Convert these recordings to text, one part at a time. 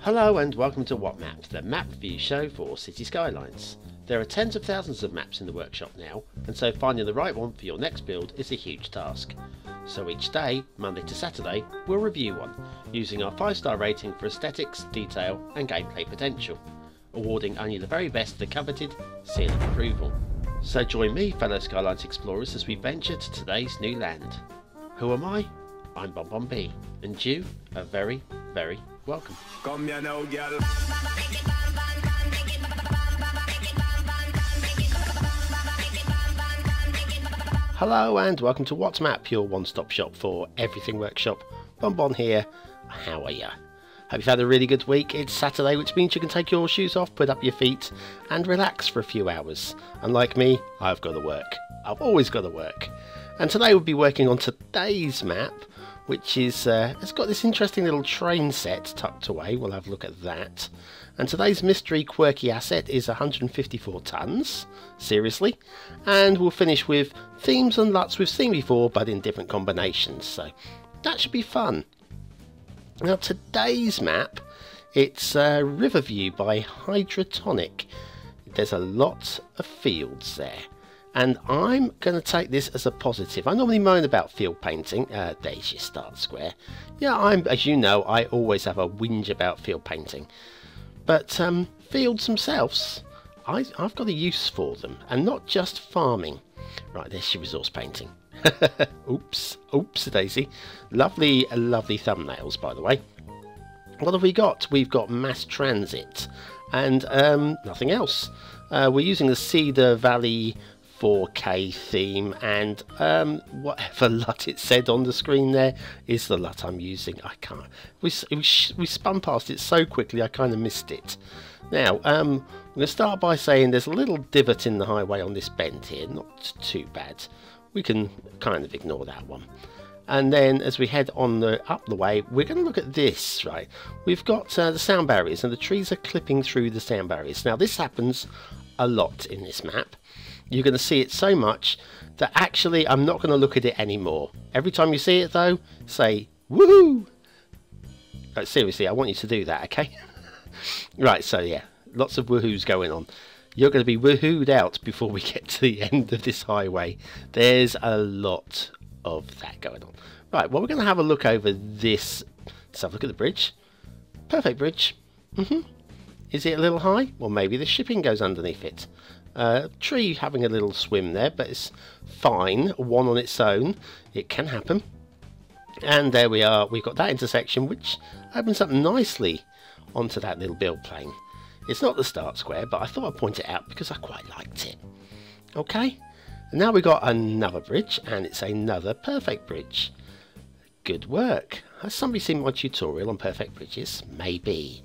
Hello and welcome to What Map, the map review show for Cities Skylines. There are tens of thousands of maps in the workshop now, and so finding the right one for your next build is a huge task. So each day, Monday to Saturday, we'll review one, using our 5-star rating for aesthetics, detail and gameplay potential, awarding only the very best the coveted seal of approval. So join me, fellow Skylines explorers, as we venture to today's new land. Who am I? I'm BonBonB, and you are very, very welcome. Come here now, girl. Hello and welcome to What Map, your one-stop shop for everything workshop. BonBon here. How are ya? Hope you've had a really good week. It's Saturday, which means you can take your shoes off, put up your feet and relax for a few hours. Unlike me, I've got to work. I've always got to work. And today we'll be working on today's map, which is it's got this interesting little train set tucked away. We'll have a look at that. And today's mystery quirky asset is 154 tons, seriously, and we'll finish with themes and LUTs we've seen before but in different combinations, so that should be fun. Now today's map, it's Riverview by Hydrotonic. There's a lot of fields there. And I'm going to take this as a positive. I normally moan about field painting. There's your start square. Yeah, as you know, I always have a whinge about field painting. But fields themselves, I've got a use for them. And not just farming. Right, there's your resource painting. Oops, daisy. Lovely, lovely thumbnails, by the way. What have we got? We've got mass transit. And nothing else. We're using the Cedar Valley 4K theme, and whatever LUT it said on the screen there is the LUT I'm using. I can't. We spun past it so quickly I kind of missed it. Now, I'm going to start by saying there's a little divot in the highway on this bend here. Not too bad. We can kind of ignore that one. And then as we head on up the way, we're going to look at this, right? We've got the sound barriers, and the trees are clipping through the sound barriers. Now, this happens a lot in this map. You're going to see it so much that actually I'm not going to look at it anymore. Every time you see it though, say woohoo! Oh, seriously, I want you to do that, okay? Right, so yeah, lots of woohoos going on. You're going to be woohooed out before we get to the end of this highway. There's a lot of that going on. Right, well, we're going to have a look over this. Let's have a look at the bridge. Perfect bridge. Is it a little high? Well, maybe the shipping goes underneath it. Tree having a little swim there, but it's fine. One on its own, it can happen. And there we are. We've got that intersection, which opens up nicely onto that little build plane. It's not the start square, but I thought I'd point it out because I quite liked it. Okay, and now we've got another bridge, and it's another perfect bridge. Good work. Has somebody seen my tutorial on perfect bridges? Maybe.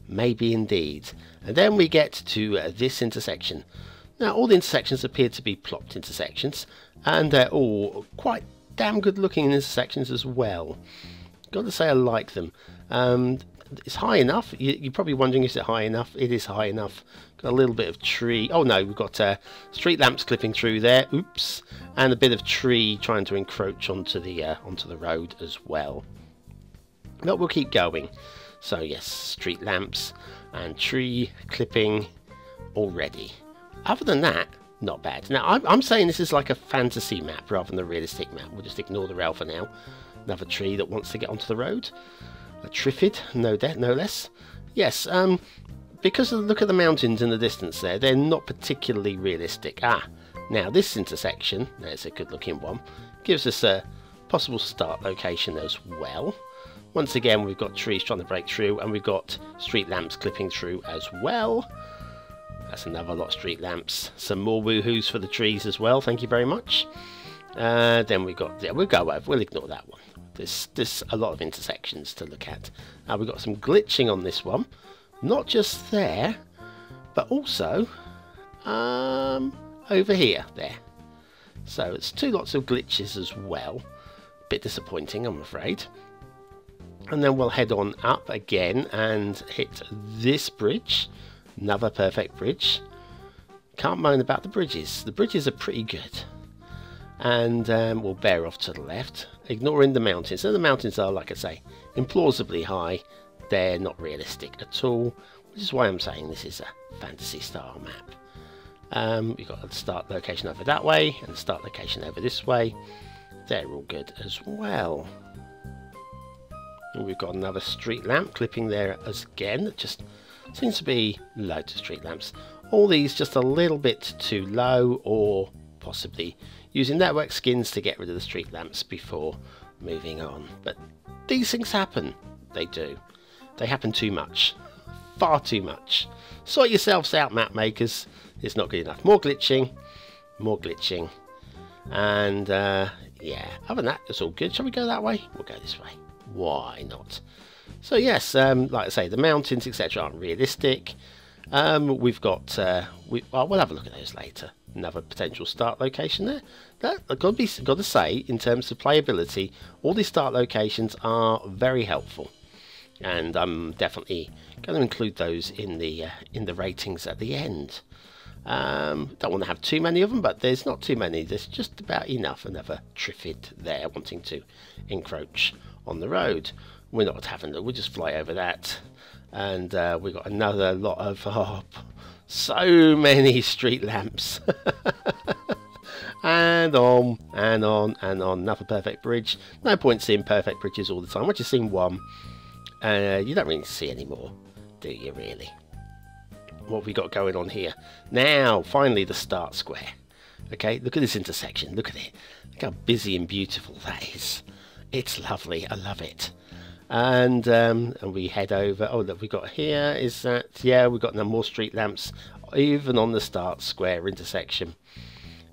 Maybe indeed. And then we get to this intersection. Now all the intersections appear to be plopped intersections, and they're all quite damn good looking intersections as well. Got to say I like them. It's high enough. You're probably wondering, is it high enough? It is high enough. Got a little bit of tree. Oh no, we've got street lamps clipping through there. Oops, and a bit of tree trying to encroach onto the road as well. But we'll keep going. So yes, street lamps and tree clipping already. Other than that, not bad. Now I'm saying this is like a fantasy map rather than a realistic map. We'll just ignore the rail for now. Another tree that wants to get onto the road. A triffid, no less. Yes, because of the look at the mountains in the distance there, they're not particularly realistic. Now this intersection, there's a good looking one, gives us a possible start location as well. Once again, we've got trees trying to break through, and we've got street lamps clipping through as well. That's another lot of street lamps. Some more woohoos for the trees as well, thank you very much. Then we've got, yeah, we'll ignore that one. There's a lot of intersections to look at. We've got some glitching on this one. Not just there, but also over here, there. So it's two lots of glitches as well. Bit disappointing, I'm afraid. And then we'll head on up again and hit this bridge. Another perfect bridge. Can't moan about the bridges. The bridges are pretty good. And we'll bear off to the left, ignoring the mountains. And the mountains are, like I say, implausibly high. they're not realistic at all, which is why I'm saying this is a fantasy style map. We've got the start location over that way and the start location over this way. They're all good as well. And we've got another street lamp clipping there as again. It just seems to be loads of street lamps. All these just a little bit too low, or possibly using network skins to get rid of the street lamps before moving on. But these things happen. They do. They happen too much. Far too much. Sort yourselves out, map makers. It's not good enough. More glitching. More glitching. And yeah, other than that, it's all good. Shall we go that way? We'll go this way. Why not? So yes, like I say, the mountains, etc. aren't realistic. We've got, we'll have a look at those later. Another potential start location there. I've got to say, in terms of playability, all these start locations are very helpful, and I'm definitely going to include those in the ratings at the end. Don't want to have too many of them, but there's not too many. There's just about enough. Another Triffid there wanting to encroach on the road. We're not having that. We'll just fly over that. And we've got another lot of so many street lamps. And on and on and on. Another perfect bridge. No point seeing perfect bridges all the time. Once you've seen one, you don't really see any more, do you really? What have we got going on here? Now, finally, the start square. Okay, look at this intersection. Look at it. Look how busy and beautiful that is. It's lovely. I love it. And we head over. Oh, look, we got here is that, yeah, we've got no more street lamps even on the start square intersection.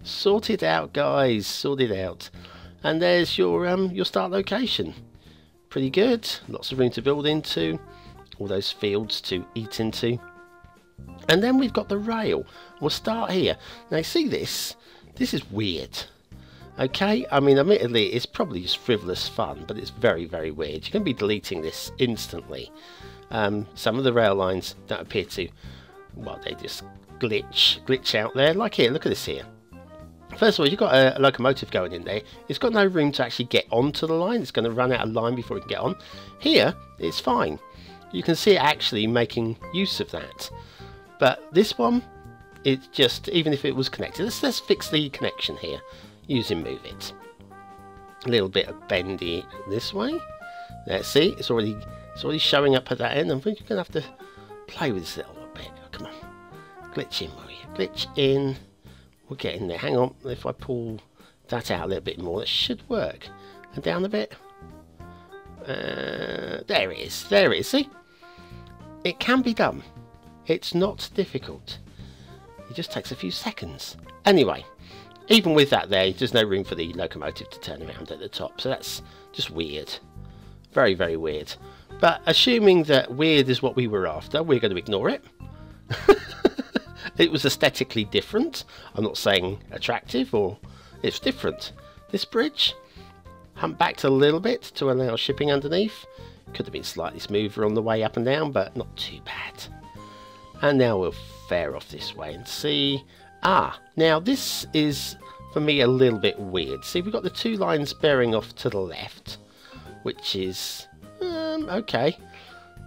Sort it out, guys, sort it out. And there's your start location. Pretty good. Lots of room to build into, all those fields to eat into. And then we've got the rail. We'll start here. Now, see this is weird. Okay, I mean, admittedly, it's probably just frivolous fun, but it's very, very weird. You're going to be deleting this instantly. Some of the rail lines don't appear to, well, they just glitch out there. Like here, look at this here. First of all, you've got a locomotive going in there. It's got no room to actually get onto the line. It's going to run out of line before it can get on. Here, it's fine. You can see it actually making use of that. But this one, it's just, even if it was connected, let's fix the connection here. Using Move It. A little bit of bendy this way. Let's see, it's already showing up at that end. I think you're going to have to play with this a little bit. Oh, come on. Glitch in, will you? Glitch in. We'll get in there. Hang on. If I pull that out a little bit more, that should work. And down a bit. There it is. There it is. See? It can be done. It's not difficult. It just takes a few seconds. Anyway. Even with that there, there's no room for the locomotive to turn around at the top, so that's just weird. Very, very weird. But assuming that weird is what we were after, we're going to ignore it. It was aesthetically different. I'm not saying attractive, or it's different. This bridge, humpbacked a little bit to allow shipping underneath. Could have been slightly smoother on the way up and down, but not too bad. And now we'll fare off this way and see... Ah, now this is, for me, a little bit weird. See, we've got the two lines bearing off to the left, which is, okay.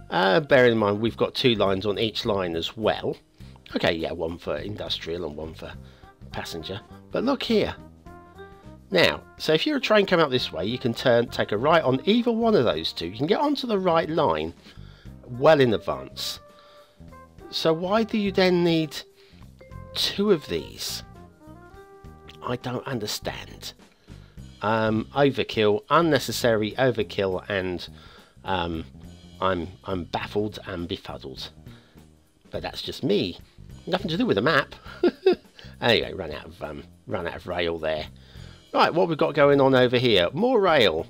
Bearing in mind, we've got two lines on each line as well. Okay, yeah, one for industrial and one for passenger. But look here. Now, so if you're a train coming up this way, you can take a right on either one of those two. You can get onto the right line well in advance. So why do you then need... two of these? I don't understand. Overkill, unnecessary overkill, and I'm baffled and befuddled. But that's just me. Nothing to do with the map. Anyway, run out of rail there. Right, what we've got going on over here? More rail.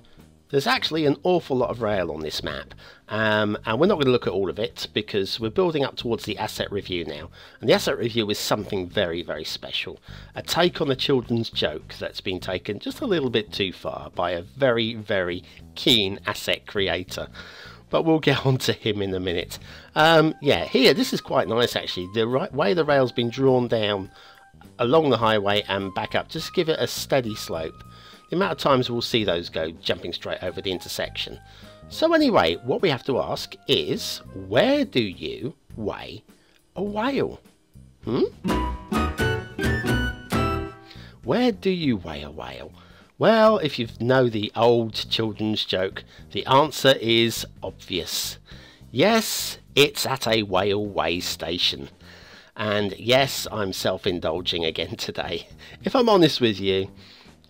There's actually an awful lot of rail on this map, and we're not going to look at all of it because we're building up towards the asset review now. And the asset review is something very, very special. A take on a children's joke that's been taken just a little bit too far by a very, very keen asset creator. But we'll get on to him in a minute. Yeah, here, this is quite nice actually. The way the rail's been drawn down along the highway and back up, just give it a steady slope. The amount of times we'll see those go jumping straight over the intersection. So anyway, what we have to ask is, where do you weigh a whale? Where do you weigh a whale? Well, if you know the old children's joke, the answer is obvious. Yes, it's at a whale weigh station. And yes, I'm self-indulging again today. If I'm honest with you,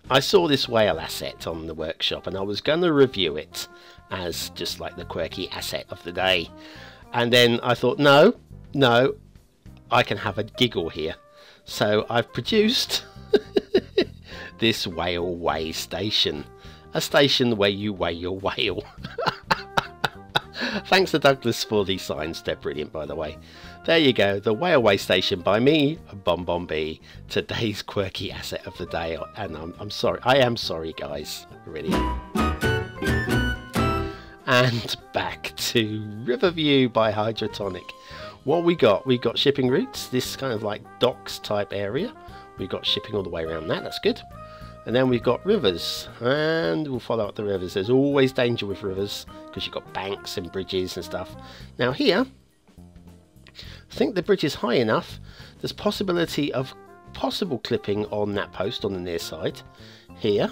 I saw this whale asset on the workshop and I was going to review it as just like the quirky asset of the day. And then I thought, no, I can have a giggle here. So I've produced this whale weigh station. A station where you weigh your whale. Thanks to Douglas for these signs, they're brilliant by the way. There you go, the whale weigh station by me, BonBonB, today's quirky asset of the day. And I'm sorry, I am sorry guys, I really am. And back to Riverview by Hydrotonic. What we got shipping routes, this kind of like docks type area. We've got shipping all the way around that, that's good. And then we've got rivers, and we'll follow up the rivers. There's always danger with rivers because you've got banks and bridges and stuff. Now here, I think the bridge is high enough. There's possibility of possible clipping on that post on the near side. Here,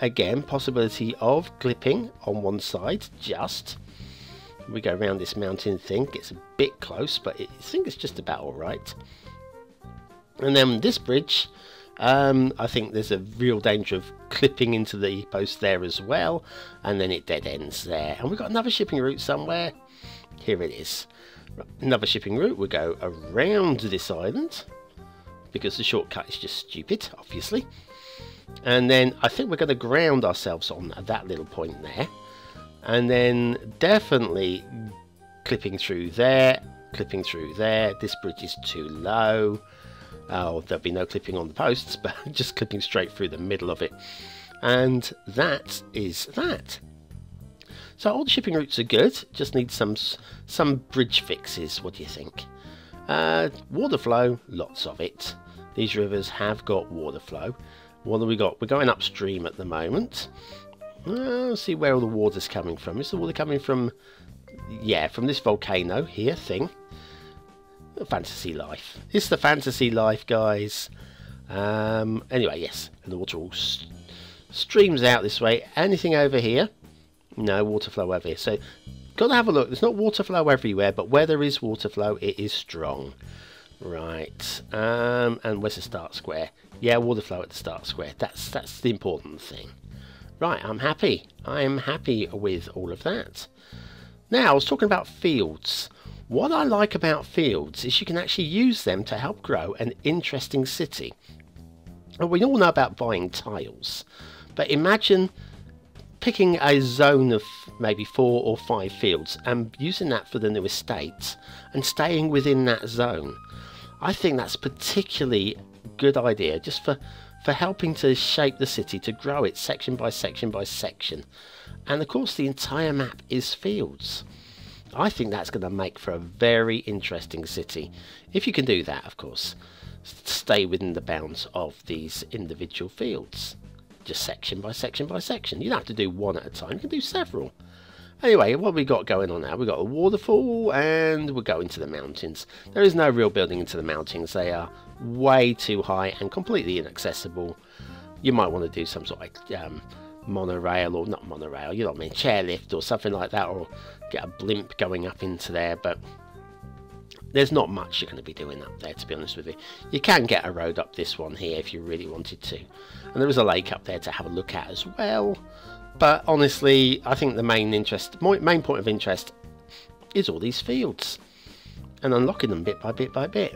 again, possibility of clipping on one side, just. We go around this mountain thing, gets a bit close, but I think it's just about alright. And then this bridge, I think there's a real danger of clipping into the post there as well, and then it dead ends there. And we've got another shipping route somewhere. Here it is. Another shipping route. We'll go around this island because the shortcut is just stupid, obviously. And then I think we're going to ground ourselves on that little point there, and then definitely clipping through there, clipping through there. This bridge is too low. Oh, there'll be no clipping on the posts, but just clipping straight through the middle of it. And that is that. So all the shipping routes are good, just need some bridge fixes. What do you think? Water flow, lots of it. These rivers have got water flow. What have we got? We're going upstream at the moment. Let's see where all the water's coming from. Is the water coming from, yeah, from this volcano here thing? Fantasy life. It's the fantasy life, guys. Anyway, yes, and the water all streams out this way. Anything over here? No water flow over here. So, got to have a look. There's not water flow everywhere, but where there is water flow, it is strong. Right. And where's the start square? Yeah, water flow at the start square. That's the important thing. Right, I'm happy. I am happy with all of that. Now, I was talking about fields. What I like about fields is you can actually use them to help grow an interesting city. Well, we all know about buying tiles, but imagine picking a zone of maybe 4 or 5 fields and using that for the new estate and staying within that zone. I think that's a particularly good idea just for helping to shape the city, to grow it section by section by section. And of course the entire map is fields. I think that's going to make for a very interesting city. If you can do that, of course, stay within the bounds of these individual fields. Just section by section by section. You don't have to do one at a time, you can do several. Anyway, what have we got going on now? We've got a waterfall and we're going to the mountains. There is no real building into the mountains. They are way too high and completely inaccessible. You might want to do some sort of monorail, or not monorail, you know what I mean, chairlift or something like that, or get a blimp going up into there, but there's not much you're going to be doing up there, to be honest with you. You can get a road up this one here if you really wanted to, and there is a lake up there to have a look at as well. But honestly, I think the main point of interest is all these fields and unlocking them bit by bit by bit.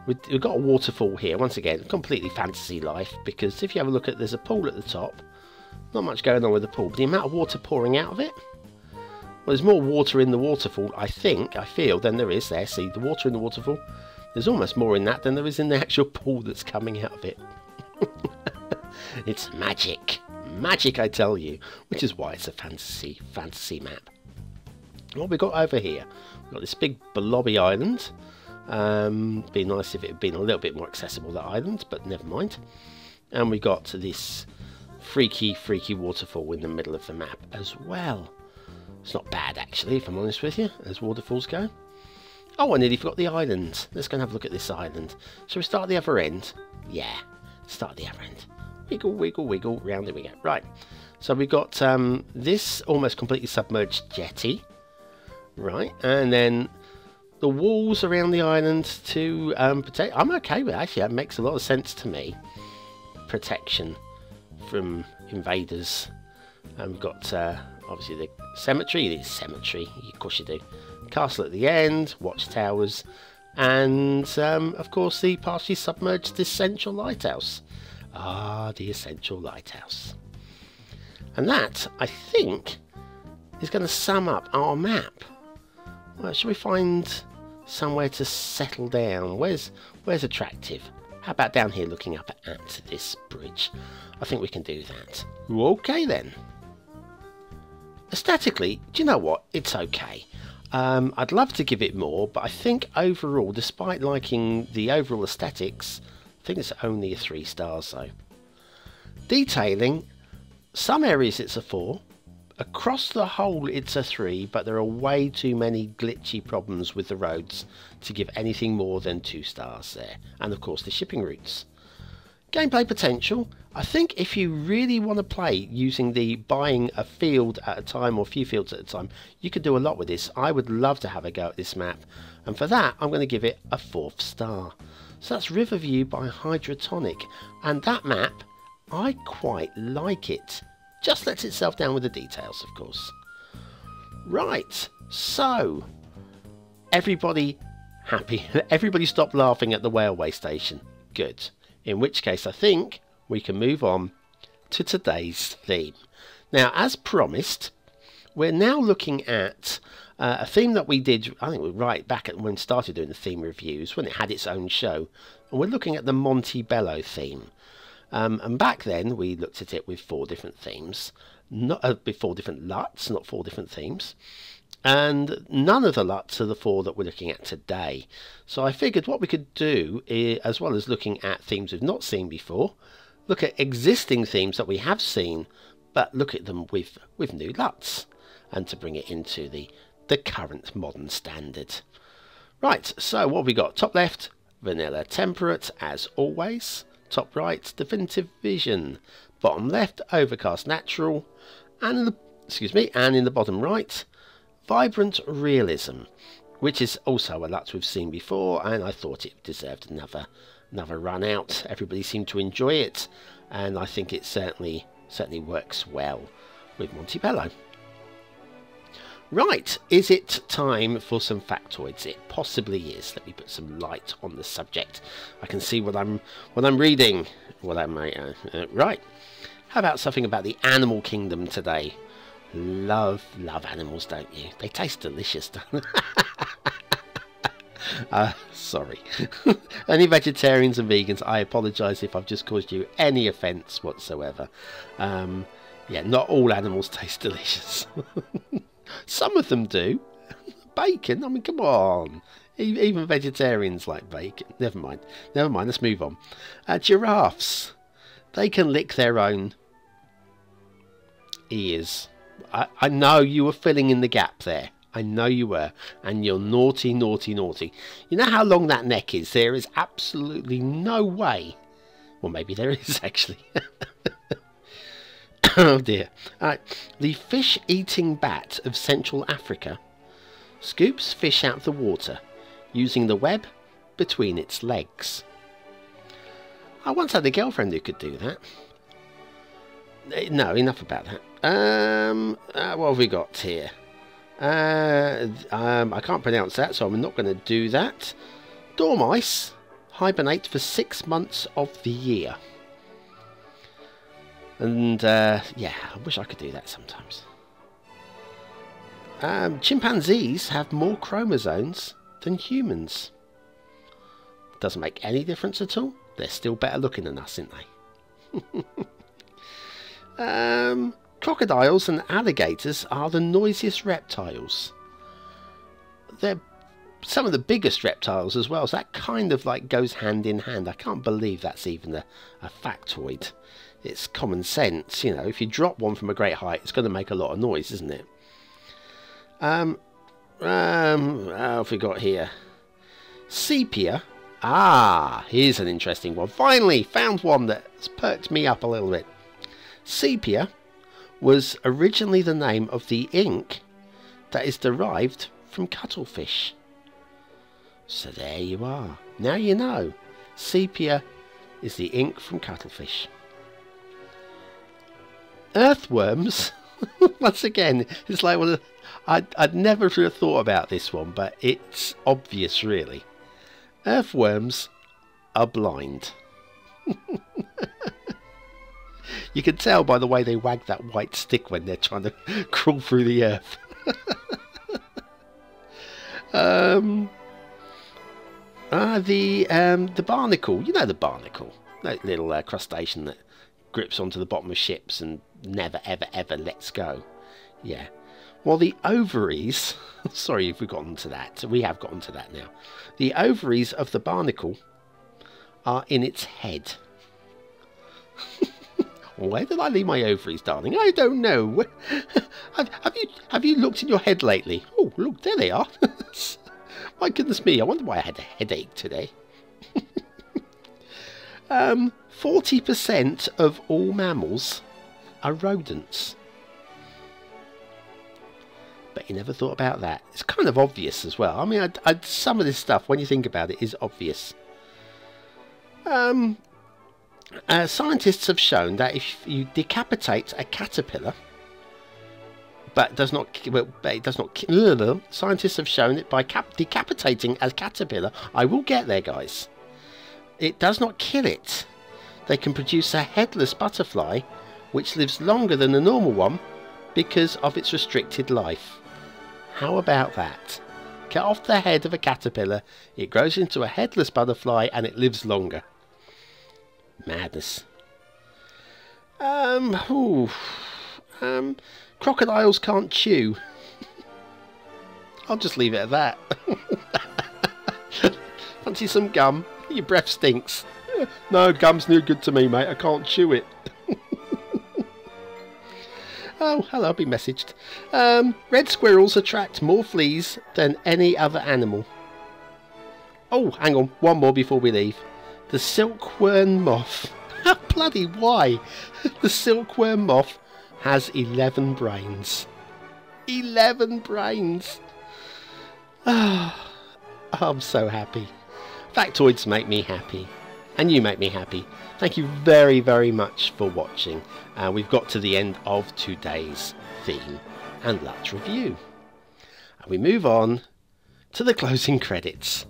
We've got a waterfall here, once again, completely fantasy life, because if you have a look at, there's a pool at the top. Not much going on with the pool, but the amount of water pouring out of it, well, there's more water in the waterfall, I feel, than there is there. See, the water in the waterfall, there's almost more in that than there is in the actual pool that's coming out of it. It's magic. Magic, I tell you. Which is why it's a fantasy map. What we got over here? We've got this big blobby island. Be nice if it had been a little bit more accessible, that island, but never mind. And we got this freaky waterfall in the middle of the map as well. It's not bad, actually, if I'm honest with you, as waterfalls go. Oh, I nearly forgot the island. Let's go and have a look at this island. Shall we start at the other end? Yeah, start at the other end. Wiggle, wiggle, wiggle, round we go. Right, so we've got this almost completely submerged jetty. Right, and then the walls around the island to protect. I'm okay with it, actually. That makes a lot of sense to me. Protection from invaders. And we've got obviously the cemetery. It is cemetery, of course you do. Castle at the end, watchtowers, and of course the partially submerged essential lighthouse. Ah, the essential lighthouse. And that, I think, is going to sum up our map. Well, shall we find somewhere to settle down? Where's attractive? How about down here looking up at this bridge? I think we can do that. Okay then. Aesthetically, do you know what? It's okay. I'd love to give it more, but I think overall, despite liking the overall aesthetics, I think it's only a 3 stars though. Detailing, some areas it's a 4. Across the whole it's a 3, but there are way too many glitchy problems with the roads to give anything more than 2 stars there. And of course the shipping routes. Gameplay potential, I think if you really want to play using the buying a field at a time or a few fields at a time, you could do a lot with this. I would love to have a go at this map, and for that I'm going to give it a 4th star. So that's Riverview by Hydrotonic, and that map, I quite like it. Just lets itself down with the details, of course. Right, so everybody happy? Everybody stopped laughing at the railway station. Good. In which case I think we can move on to today's theme. Now, as promised, we're now looking at a theme that we did, I think, right back at when we started doing the theme reviews, when it had its own show. And we're looking at the Monte Belo theme. And back then we looked at it with 4 different themes, with 4 different LUTs, not 4 different themes, and none of the LUTs are the 4 that we're looking at today. So I figured what we could do, as well as looking at themes we've not seen before, look at existing themes that we have seen, but look at them with new LUTs, and to bring it into the current modern standard. Right, so what have we got? Top left, vanilla temperate as always. Top right, definitive vision. Bottom left, overcast natural, and in the bottom right, vibrant realism, which is also a LUT we've seen before, and I thought it deserved another run out. Everybody seemed to enjoy it, and I think it certainly works well with Monte Belo. Right, is it time for some factoids? It possibly is. Let me put some light on the subject. I can see what I'm reading. Right. How about something about the animal kingdom today? Love animals, don't you? They taste delicious, don't they? Sorry. Any vegetarians and vegans, I apologise if I've just caused you any offence whatsoever. Yeah, not all animals taste delicious. Some of them do. Bacon, I mean, come on. Even vegetarians like bacon. Never mind, let's move on. Giraffes. They can lick their own ears. I know you were filling in the gap there. I know you were. And you're naughty, naughty, naughty. You know how long that neck is? There is absolutely no way. Well, maybe there is, actually. Oh dear. The fish-eating bat of Central Africa scoops fish out of the water using the web between its legs. I once had a girlfriend who could do that. No, enough about that. What have we got here? I can't pronounce that, so I'm not going to do that. Dormice hibernate for 6 months of the year. And, yeah, I wish I could do that sometimes. Chimpanzees have more chromosomes than humans. Doesn't make any difference at all. They're still better looking than us, aren't they? Crocodiles and alligators are the noisiest reptiles. They're some of the biggest reptiles as well, so that kind of like goes hand in hand. I can't believe that's even a factoid. It's common sense, you know. If you drop one from a great height, it's going to make a lot of noise, isn't it? What have we got here? Sepia. Ah, here's an interesting one. Finally found one that's perked me up a little bit. Sepia was originally the name of the ink that is derived from cuttlefish. So there you are. Now you know. Sepia is the ink from cuttlefish. Earthworms. Once again, it's like, well, I'd never have thought about this one, but it's obvious, really. Earthworms are blind. You can tell by the way they wag that white stick when they're trying to crawl through the earth. The barnacle. You know the barnacle, that little crustacean that grips onto the bottom of ships and never ever ever lets go. Yeah. Well, the ovaries, sorry if we've gotten to that, we have gotten to that now. The ovaries of the barnacle are in its head. Where did I leave my ovaries, darling? I don't know. Have you looked in your head lately? Oh, look, there they are. My goodness me, I wonder why I had a headache today. 40% of all mammals are rodents. But you never thought about that. It's kind of obvious as well. I mean, some of this stuff, when you think about it, is obvious. Scientists have shown that if you decapitate a caterpillar, scientists have shown it by decapitating a caterpillar. I will get there, guys. It does not kill it. They can produce a headless butterfly, which lives longer than a normal one because of its restricted life. How about that? Cut off the head of a caterpillar, it grows into a headless butterfly, and it lives longer. Madness. Crocodiles can't chew. I'll just leave it at that. Fancy some gum? Your breath stinks. No, gum's no good to me, mate. I can't chew it. Oh, hello, I've been messaged. Red squirrels attract more fleas than any other animal. Oh, hang on, one more before we leave. The silkworm moth. Bloody why? The silkworm moth has 11 brains. 11 brains. Oh, I'm so happy. Factoids make me happy. And you make me happy. Thank you very, very much for watching. We've got to the end of today's theme and LUTs review. And we move on to the closing credits.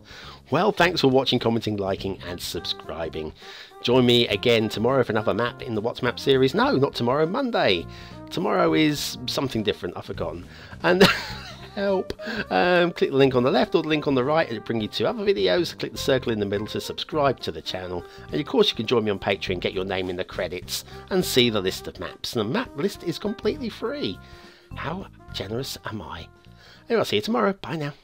Well, thanks for watching, commenting, liking and subscribing. Join me again tomorrow for another map in the What's Map series. No, not tomorrow, Monday. Tomorrow is something different, I've forgotten. And help. Click the link on the left or the link on the right and it'll bring you to other videos. Click the circle in the middle to subscribe to the channel. And of course you can join me on Patreon, get your name in the credits and see the list of maps. And the map list is completely free. How generous am I? Anyway, I'll see you tomorrow. Bye now.